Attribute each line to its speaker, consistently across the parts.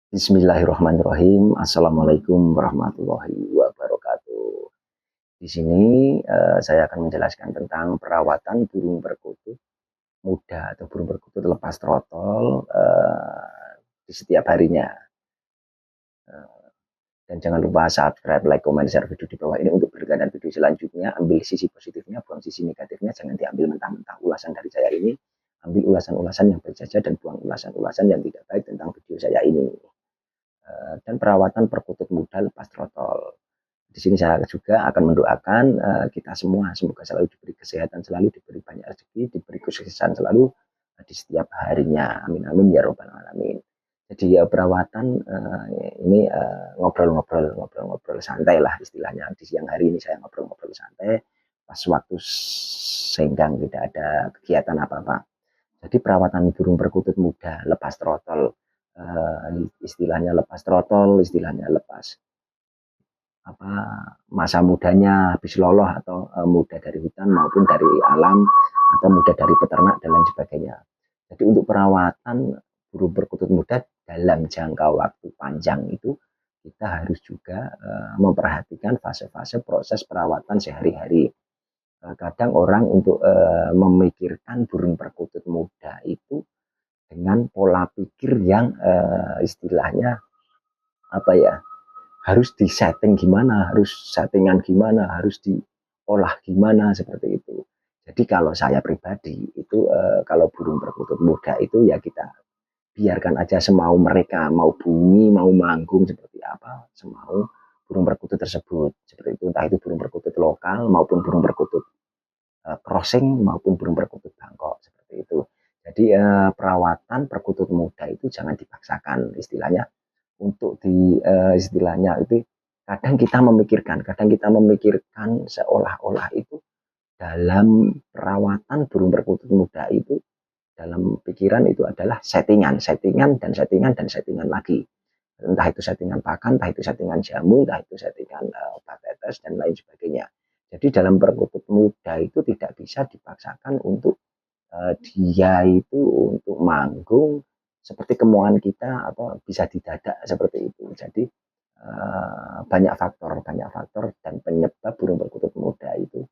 Speaker 1: Bismillahirrahmanirrahim. Assalamualaikum warahmatullahi wabarakatuh. Di sini saya akan menjelaskan tentang perawatan burung perkutut muda atau burung perkutut lepas trotol di setiap harinya. Dan jangan lupa subscribe, like, comment, share video di bawah ini untuk berlangganan video selanjutnya. Ambil sisi positifnya, buang sisi negatifnya. Jangan diambil mentah-mentah ulasan dari saya ini. Ambil ulasan-ulasan yang berjasa dan buang ulasan-ulasan yang tidak baik tentang video saya ini. Dan perawatan perkutut muda lepas trotol. Di sini saya juga akan mendoakan kita semua semoga selalu diberi kesehatan, selalu diberi banyak rezeki, diberi kesuksesan selalu di setiap harinya. Amin amin ya robbal alamin. Jadi ya perawatan ini ngobrol-ngobrol santai lah istilahnya. Di siang hari ini saya ngobrol-ngobrol santai pas waktu senggang tidak ada kegiatan apa-apa. Jadi perawatan burung perkutut muda lepas trotol, istilahnya lepas trotol, istilahnya lepas apa masa mudanya habis loloh atau muda dari hutan maupun dari alam atau muda dari peternak dan lain sebagainya. Jadi untuk perawatan burung perkutut muda dalam jangka waktu panjang itu kita harus juga memperhatikan fase-fase proses perawatan sehari-hari. Kadang orang untuk memikirkan burung perkutut muda itu dengan pola pikir yang istilahnya apa ya, harus disetting gimana, harus settingan gimana, harus diolah gimana seperti itu. Jadi kalau saya pribadi itu kalau burung perkutut muda itu ya kita biarkan aja semau mereka, mau bunyi, mau manggung seperti apa, semau burung perkutut tersebut. Seperti itu, entah itu burung perkutut lokal maupun burung perkutut crossing maupun burung perkutut Bangkok seperti itu. Jadi perawatan perkutut muda itu jangan dipaksakan istilahnya untuk istilahnya itu kadang kita memikirkan seolah-olah itu dalam perawatan burung perkutut muda itu dalam pikiran itu adalah settingan, settingan dan settingan dan settingan lagi. Entah itu settingan pakan, entah itu settingan jamu, entah itu settingan obat tetes dan lain sebagainya. Jadi dalam perkutut muda itu tidak bisa dipaksakan untuk dia itu untuk manggung seperti kemauan kita atau bisa didadak seperti itu. Jadi banyak faktor dan penyebab burung perkutut muda itu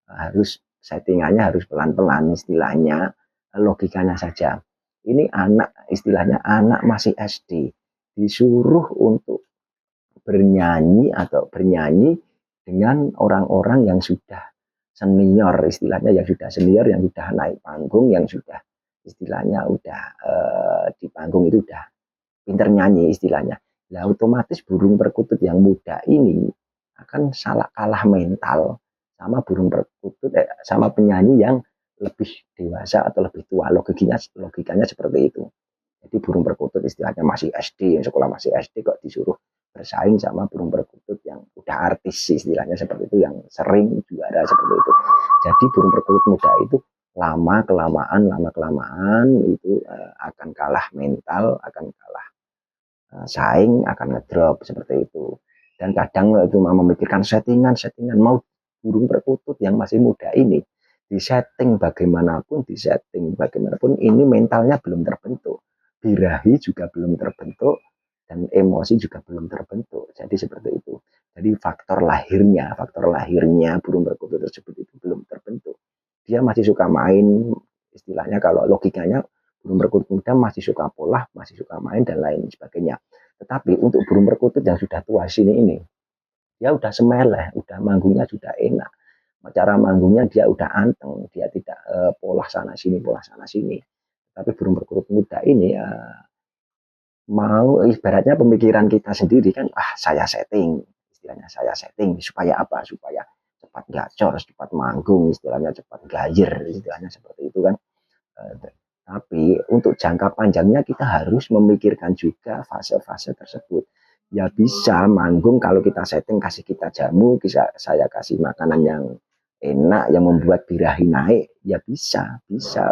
Speaker 1: harus settingannya harus pelan-pelan istilahnya logikanya saja. Ini anak istilahnya anak masih SD disuruh untuk bernyanyi dengan orang-orang yang sudah senior istilahnya yang sudah senior yang sudah naik panggung yang sudah istilahnya udah di panggung itu udah pinter nyanyi istilahnya. Nah otomatis burung perkutut yang muda ini akan salah kalah mental sama burung perkutut sama penyanyi yang lebih dewasa atau lebih tua. Logikanya seperti itu. Jadi burung perkutut istilahnya masih SD, yang sekolah masih SD kok disuruh bersaing sama burung perkutut yang udah artis istilahnya seperti itu, yang sering juara seperti itu. Jadi burung perkutut muda itu lama kelamaan itu akan kalah mental, akan kalah saing, akan ngedrop seperti itu. Dan kadang itu memikirkan settingan mau burung perkutut yang masih muda ini disetting bagaimanapun ini mentalnya belum terbentuk, birahi juga belum terbentuk dan emosi juga belum terbentuk. Jadi seperti itu. Jadi faktor lahirnya burung perkutut tersebut itu belum terbentuk. Dia masih suka main, istilahnya kalau logikanya burung perkutut muda masih suka pola, masih suka main dan lain sebagainya. Tetapi untuk burung perkutut yang sudah tua sini ini, dia udah semeleh, udah manggungnya sudah enak. Cara manggungnya dia udah anteng, dia tidak pola sana sini. Tapi burung perkutut muda ini mau ibaratnya pemikiran kita sendiri kan, saya setting, istilahnya saya setting supaya apa? Supaya cepat gacor, cepat manggung, istilahnya cepat gayer, istilahnya seperti itu kan. Tapi untuk jangka panjangnya kita harus memikirkan juga fase-fase tersebut. Ya bisa manggung kalau kita setting, kasih kita jamu, bisa saya kasih makanan yang enak yang membuat birahi naik, ya bisa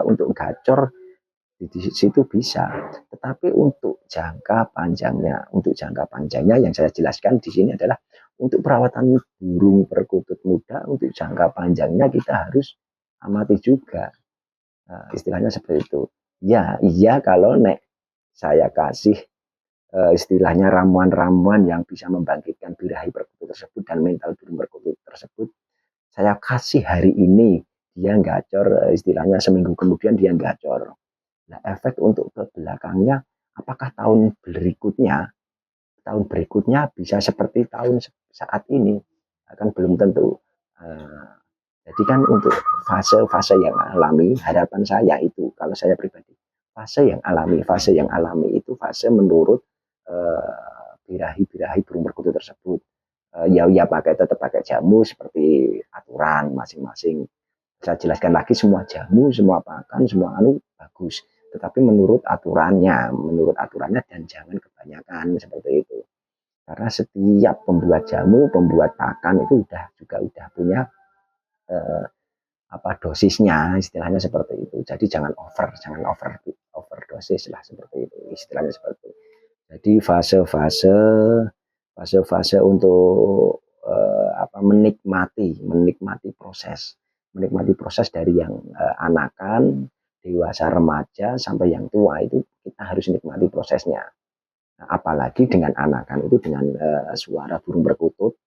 Speaker 1: untuk gacor di situ bisa. Tetapi untuk jangka panjangnya yang saya jelaskan di sini adalah untuk perawatan burung perkutut muda untuk jangka panjangnya kita harus amati juga. Istilahnya seperti itu. Ya, iya kalau saya kasih istilahnya ramuan-ramuan yang bisa membangkitkan birahi perkutut tersebut dan mental burung perkutut tersebut. Saya kasih hari ini, dia gacor, istilahnya seminggu kemudian dia gacor. Nah, efek untuk ke belakangnya, apakah tahun berikutnya bisa seperti tahun saat ini, akan belum tentu. Eh, jadi kan untuk fase-fase yang alami, harapan saya itu, kalau saya pribadi, fase yang alami itu fase menurut birahi-birahi burung perkutut tersebut. Ya tetap pakai jamu seperti aturan masing-masing. Saya jelaskan lagi, semua jamu, semua pakan, semua bagus. Tetapi menurut aturannya dan jangan kebanyakan seperti itu. Karena setiap pembuat jamu, pembuat pakan itu udah punya eh, dosisnya, istilahnya seperti itu. Jadi jangan over dosis lah, seperti itu istilahnya, seperti itu. Jadi fase-fase untuk menikmati proses dari yang anakan, dewasa, remaja sampai yang tua, itu kita harus nikmati prosesnya. Nah, apalagi dengan anakan itu, dengan suara burung perkutut,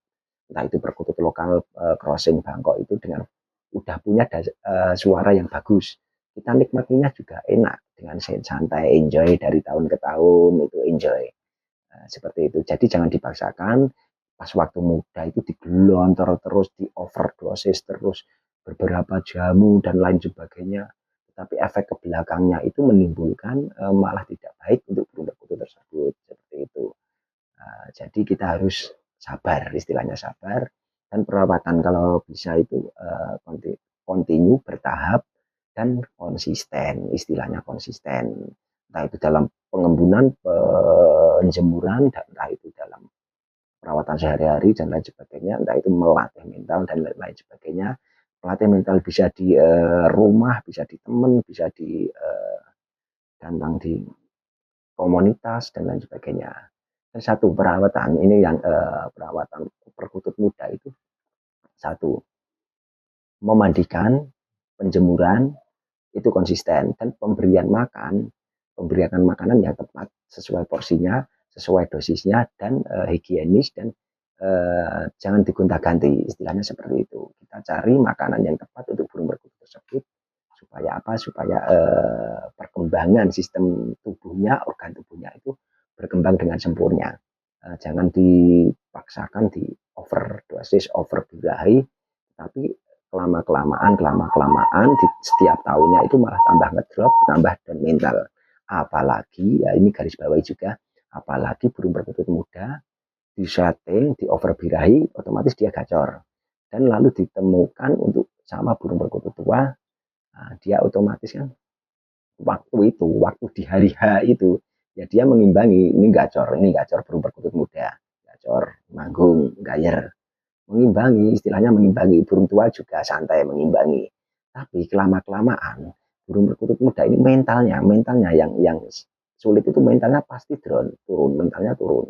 Speaker 1: entah itu perkutut lokal, crossing Bangkok, itu dengan udah punya suara yang bagus, kita nikmatinya juga enak, dengan santai, enjoy dari tahun ke tahun, itu enjoy. Seperti itu. Jadi jangan dipaksakan, pas waktu muda itu digelontor terus, di overdosis terus, beberapa jamu dan lain sebagainya. Tapi efek ke belakangnya itu menimbulkan malah tidak baik untuk burung perkutut tersebut. Seperti itu. Jadi kita harus sabar, istilahnya sabar, dan perawatan kalau bisa itu kontinu, bertahap, dan konsisten, istilahnya konsisten. Entah itu dalam pengembunan, penjemuran, dan entah itu dalam perawatan sehari-hari dan lain sebagainya, entah itu melatih mental dan lain sebagainya. Melatih mental bisa di rumah, bisa di teman, bisa di datang di komunitas dan lain sebagainya. Dan satu perawatan ini yang perawatan perkutut muda itu, satu, memandikan, penjemuran itu konsisten, dan pemberian makanan yang tepat, sesuai porsinya, sesuai dosisnya, dan higienis, dan jangan digonta-ganti, istilahnya seperti itu. Kita cari makanan yang tepat untuk burung perkutut tersebut, supaya apa? Supaya perkembangan sistem tubuhnya, organ tubuhnya itu berkembang dengan sempurna. Jangan dipaksakan, di overdosis, overbirahi, tapi kelama-kelamaan di setiap tahunnya itu malah tambah ngedrop, tambah dan mental. Apalagi, ya ini garis bawahi juga, apalagi burung perkutut muda di setting, di overbirahi, otomatis dia gacor. Dan lalu ditemukan untuk sama burung perkutut tua, nah, dia otomatis kan waktu di hari H itu, ya dia mengimbangi, ini gacor burung perkutut muda, gacor, manggung, gayer, mengimbangi, istilahnya mengimbangi. Burung tua juga santai mengimbangi. Tapi kelama-kelamaan burung perkutut muda ini mentalnya yang sulit itu, mentalnya pasti turun, mentalnya turun.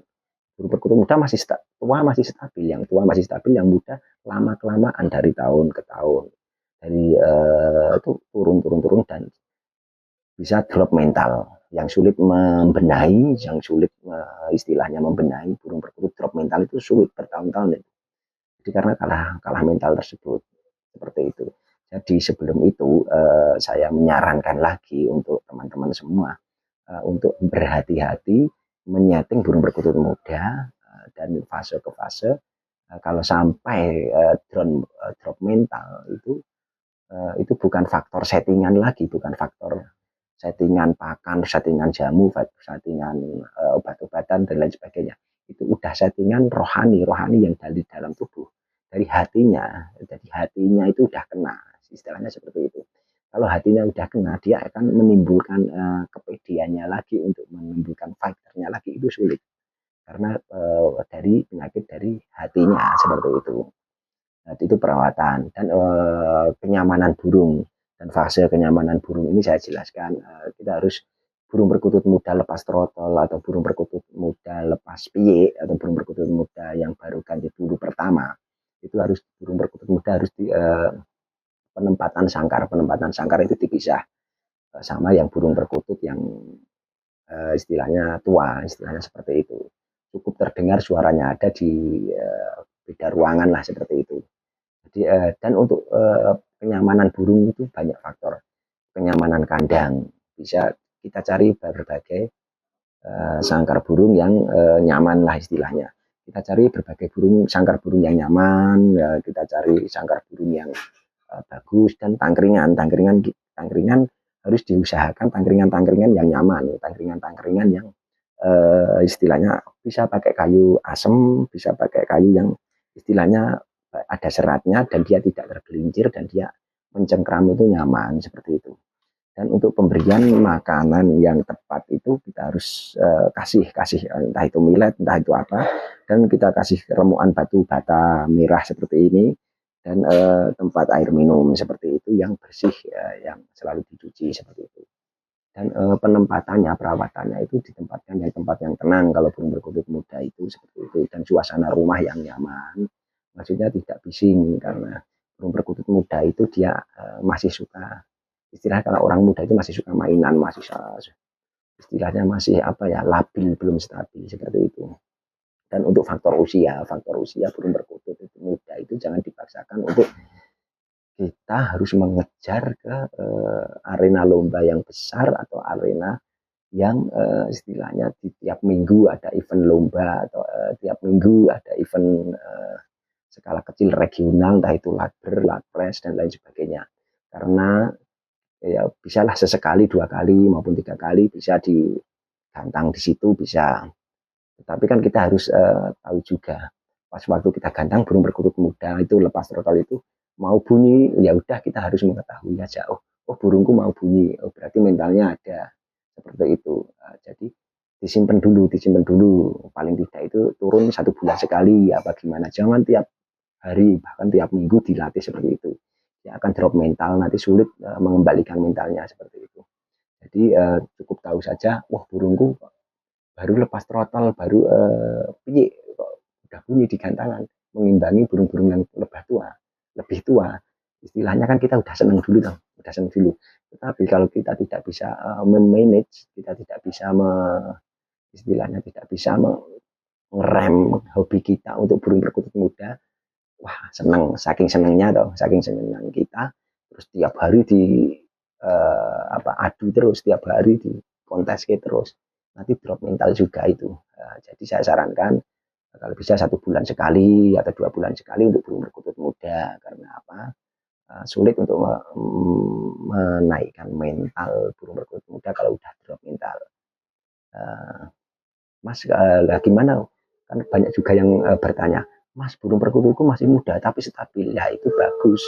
Speaker 1: Burung perkutut muda masih stabil, yang tua masih stabil, yang muda lama-kelamaan dari tahun ke tahun, dari itu turun dan bisa drop mental. Yang sulit membenahi, yang sulit istilahnya membenahi burung perkutut drop mental itu sulit bertahun-tahun. Jadi karena kalah mental tersebut, seperti itu. Jadi sebelum itu saya menyarankan lagi untuk teman-teman semua untuk berhati-hati menyeting burung perkutut muda, dan fase ke fase. Kalau sampai drop mental itu bukan faktor settingan lagi, bukan faktor settingan pakan, settingan jamu, settingan obat-obatan dan lain sebagainya. Itu udah settingan rohani yang dari dalam tubuh, dari hatinya. Jadi hatinya itu udah kena, istilahnya seperti itu. Kalau hatinya udah kena, dia akan menimbulkan kepediannya lagi, untuk menimbulkan fighternya lagi, itu sulit. Karena dari penyakit dari hatinya, seperti itu. Nah, itu perawatan dan kenyamanan burung. Dan fase kenyamanan burung ini saya jelaskan, kita harus burung perkutut muda lepas trotol, atau burung perkutut muda lepas piye, atau burung perkutut muda yang baru ganti bulu pertama, itu harus, burung perkutut muda harus di penempatan sangkar itu dipisah sama yang burung perkutut yang istilahnya tua, istilahnya seperti itu. Cukup terdengar suaranya ada di beda ruangan lah seperti itu. Jadi dan untuk kenyamanan burung itu banyak faktor. Kenyamanan kandang bisa kita cari berbagai sangkar burung yang nyaman lah istilahnya. Kita cari berbagai sangkar burung yang nyaman, kita cari sangkar burung yang bagus dan tangkringan harus diusahakan tangkringan yang nyaman, tangkringan yang istilahnya bisa pakai kayu asem, bisa pakai kayu yang istilahnya ada seratnya dan dia tidak tergelincir dan dia mencengkram itu nyaman seperti itu. Dan untuk pemberian makanan yang tepat itu kita harus kasih entah itu millet, entah itu apa, dan kita kasih remuan batu bata merah seperti ini dan tempat air minum seperti itu yang bersih yang selalu dicuci seperti itu. Dan penempatannya, perawatannya itu ditempatkan di tempat yang tenang kalau burung perkutut muda itu seperti itu dan suasana rumah yang nyaman. Maksudnya tidak bising karena burung perkutut muda itu dia masih suka istilah kalau orang muda itu masih suka mainan, masih istilahnya masih apa ya labil, belum stabil seperti itu. Dan untuk faktor usia burung perkutut itu muda itu jangan dipaksakan untuk kita harus mengejar ke arena lomba yang besar atau arena yang istilahnya di tiap minggu ada event lomba atau tiap minggu ada event skala kecil regional, entah itu latber, latpres dan lain sebagainya. Karena ya bisalah sesekali, 2 kali maupun 3 kali bisa digantang di situ bisa. Tetapi kan kita harus tahu juga pas waktu kita gantang burung perkutut muda itu lepas throttle itu mau bunyi ya udah kita harus mengetahui aja oh burungku mau bunyi berarti mentalnya ada seperti itu. Jadi disimpan dulu paling tidak itu turun 1 bulan sekali apa gimana, jangan tiap hari bahkan tiap minggu dilatih seperti itu. Dia akan drop mental, nanti sulit mengembalikan mentalnya seperti itu. Jadi cukup tahu saja, wah burungku baru lepas throttle, baru piye kok udah bunyi di gantangan, mengimbangi burung-burung yang lebih tua. Istilahnya kan kita udah senang dulu dong, udah senang dulu. Tetapi kalau kita tidak bisa memanage, kita tidak bisa istilahnya tidak bisa mengerem hobi kita untuk burung perkutut muda, wah senang, saking senangnya kita terus tiap hari di adu terus, tiap hari di kontes terus nanti drop mental juga itu. Jadi saya sarankan kalau bisa 1 bulan sekali atau 2 bulan sekali untuk burung perkutut muda karena apa sulit untuk menaikkan mental burung perkutut muda kalau udah drop mental. Mas gimana kan banyak juga yang bertanya, Mas burung perkututku masih muda tapi stabil, ya itu bagus.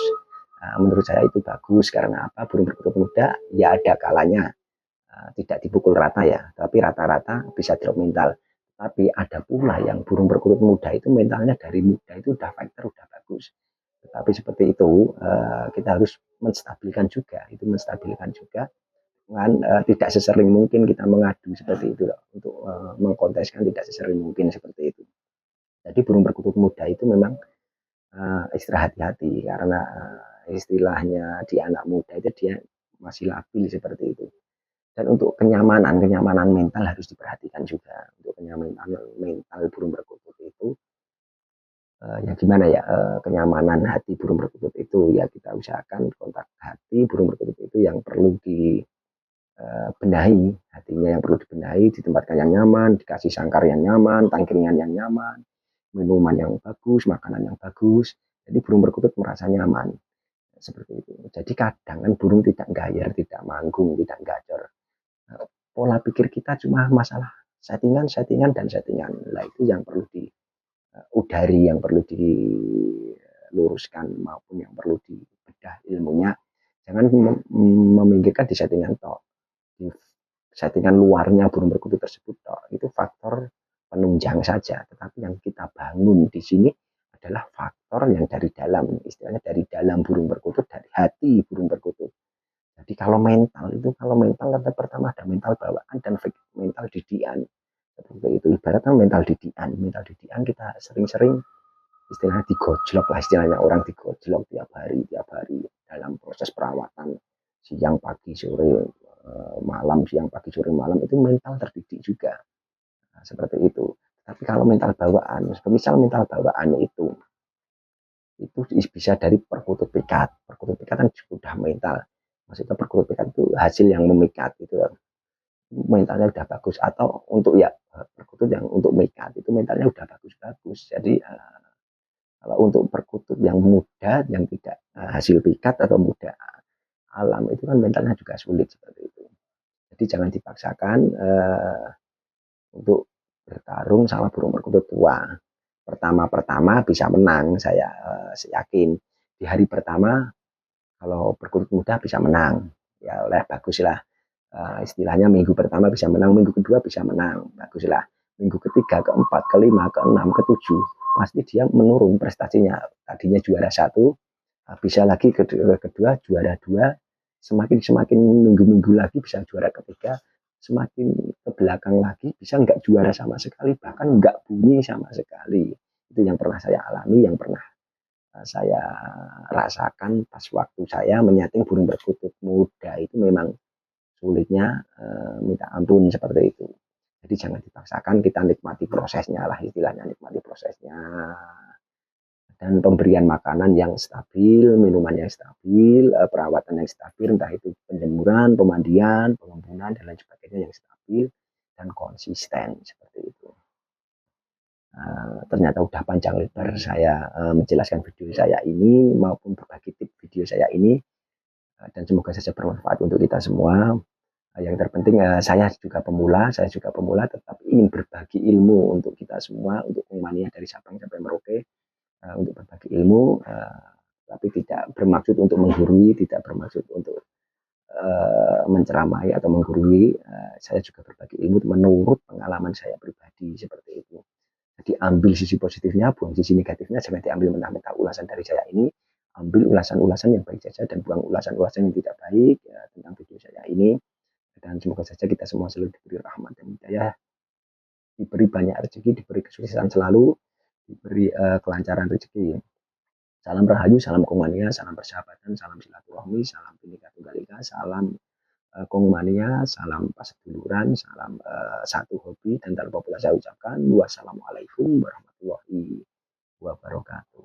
Speaker 1: Menurut saya itu bagus karena apa, burung perkutut muda ya ada kalanya tidak dipukul rata ya, tapi rata-rata bisa drop mental. Tapi ada pula yang burung perkutut muda itu mentalnya dari muda itu udah fighter, udah bagus. Tetapi seperti itu kita harus menstabilkan juga dengan tidak sesering mungkin kita mengadu seperti itu loh, untuk mengkonteskan tidak sesering mungkin seperti itu. Jadi burung perkutut muda itu memang istirahat hati karena istilahnya di anak muda itu dia masih labil seperti itu. Dan untuk kenyamanan mental harus diperhatikan juga. Untuk kenyamanan mental burung perkutut itu ya gimana ya kenyamanan hati burung perkutut itu ya kita usahakan kontak hati burung perkutut itu yang perlu dibenahi, hatinya yang perlu dibenahi, ditempatkan yang nyaman, dikasih sangkar yang nyaman, tangkringan yang nyaman, minuman yang bagus, makanan yang bagus. Jadi burung perkutut merasa nyaman seperti itu. Jadi kadang kan burung tidak gayer, tidak manggung, tidak gacor. Pola pikir kita cuma masalah settingan. Lah itu yang perlu diudari, yang perlu diluruskan maupun yang perlu dibedah ilmunya. Jangan memikirkan di settingan toh. Di settingan luarnya burung perkutut tersebut toh, itu faktor penunjang saja. Tetapi yang kita bangun di sini adalah faktor yang dari dalam, istilahnya dari dalam burung perkutut, dari hati burung perkutut. Jadi kalau mental kan pertama ada mental bawaan dan mental didikan. Seperti itu ibaratnya mental didikan kita sering-sering istilahnya digojlok lah, istilahnya orang digojlok tiap hari dalam proses perawatan siang pagi sore malam, siang, pagi, sore, malam, itu mental terdidik juga. Nah, seperti itu. Tapi kalau mental bawaan, misal mental bawaan itu bisa dari perkutut pikat. Perkutut pikat kan sudah mental. Maksudnya perkutut pikat itu hasil yang memikat itu mentalnya udah bagus, atau untuk ya perkutut yang untuk mikat itu mentalnya udah bagus-bagus. Jadi kalau untuk perkutut yang muda, yang tidak hasil pikat atau muda alam, itu kan mentalnya juga sulit seperti itu. Jadi jangan dipaksakan untuk bertarung sama burung perkutut tua. Pertama-pertama bisa menang, saya yakin. Di hari pertama kalau perkutut muda bisa menang, ya oleh baguslah. Istilahnya minggu pertama bisa menang, minggu kedua bisa menang, baguslah. Minggu ketiga, keempat, kelima, keenam, ketujuh, pasti dia menurun prestasinya. Tadinya juara satu, bisa lagi kedua juara dua, semakin semakin minggu-minggu lagi bisa juara ketiga, semakin ke belakang lagi bisa nggak juara sama sekali, bahkan nggak bunyi sama sekali. Itu yang pernah saya alami, yang pernah saya rasakan pas waktu saya menyating burung perkutut muda. Itu memang sulitnya minta ampun seperti itu. Jadi jangan dipaksakan, kita nikmati prosesnya lah, istilahnya nikmati prosesnya. Dan pemberian makanan yang stabil, minuman yang stabil, perawatan yang stabil, entah itu penjemuran, pemandian, pengembunan, dan lain sebagainya yang stabil dan konsisten seperti itu. Ternyata udah panjang lebar saya menjelaskan video saya ini maupun berbagi tip video saya ini, dan semoga saja bermanfaat untuk kita semua. Yang terpenting saya juga pemula tetap ingin berbagi ilmu untuk kita semua, untuk mania dari Sabang sampai Merauke, untuk berbagi ilmu, tapi tidak bermaksud untuk menggurui, tidak bermaksud untuk menceramai atau menggurui. Saya juga berbagi ilmu menurut pengalaman saya pribadi seperti itu. Jadi ambil sisi positifnya, buang sisi negatifnya, jangan diambil mentah-mentah ulasan dari saya ini. Ambil ulasan-ulasan yang baik saja dan buang ulasan-ulasan yang tidak baik ya, tentang video saya ini. Dan semoga saja kita semua selalu diberi rahmat dan hidayah, diberi banyak rezeki, diberi kesuksesan selalu, diberi kelancaran rezeki. Salam Rahayu, salam Kongmania, salam persahabatan, salam silaturahmi, salam Bhinneka Tunggal Ika, salam Kongmania, salam paseduluran, salam satu hobi, dan tanpa pula saya ucapkan wassalamualaikum warahmatullahi wabarakatuh.